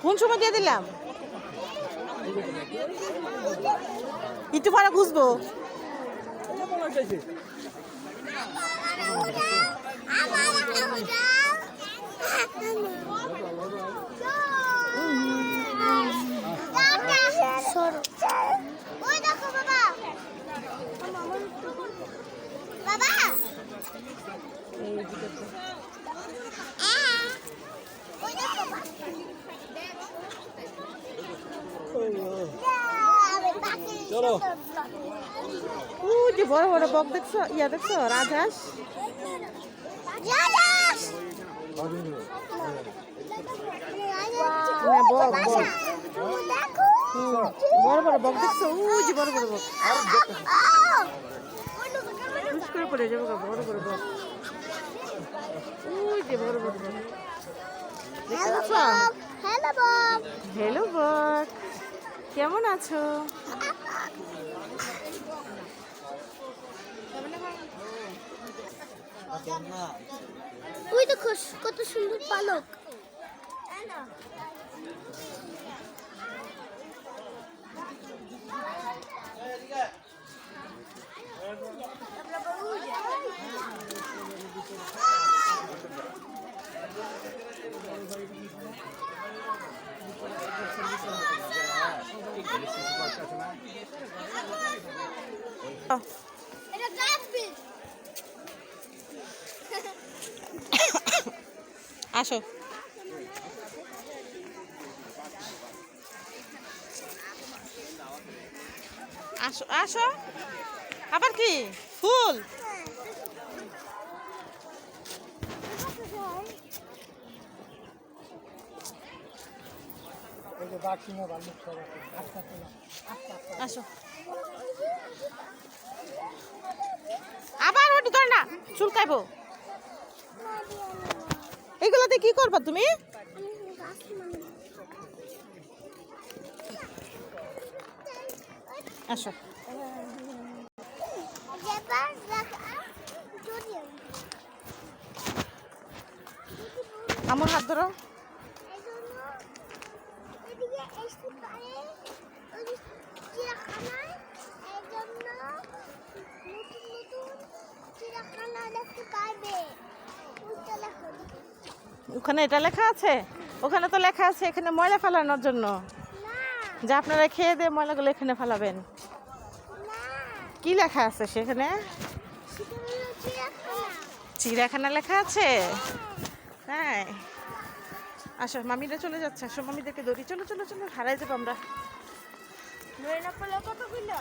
কোন সময় দিয়ে দিলাম? একটু পরে খুঁজবো। চলো যে বড় বড় বক দেখছো, ইয়া দেখছো, রাজহাঁস। বড় বড় বক দেখছো, যে বড় বড় বক করে পড়ে যাবো। বড় বড় বক, যে বড় বড় বক। হ্যালো বক, কেমন আছো? ওই দেখো কত সুন্দর পালক। আসো, আসো আসো। আবার কি ফুল? আসো, আবার ওটি ধর না, চুলকাইবো। এগুলোতে কি করবা তুমি? আসো, আমার হাত ধরো। ওখানে এটা লেখা আছে, ওখানে তো লেখা আছে এখানে ময়লা ফেলানোর জন্য, যে আপনারা খেয়ে দিয়ে ময়লাগুলো এখানে ফেলাবেন। কি লেখা আছে সেখানে? চিড়িয়াখানা লেখা আছে। হ্যাঁ, আসো, মামিরা চলে যাচ্ছে। আসো, মামিদেরকে দৌড়ি, চলো চলো চলো, হারাই যাবো আমরা। কতগুলো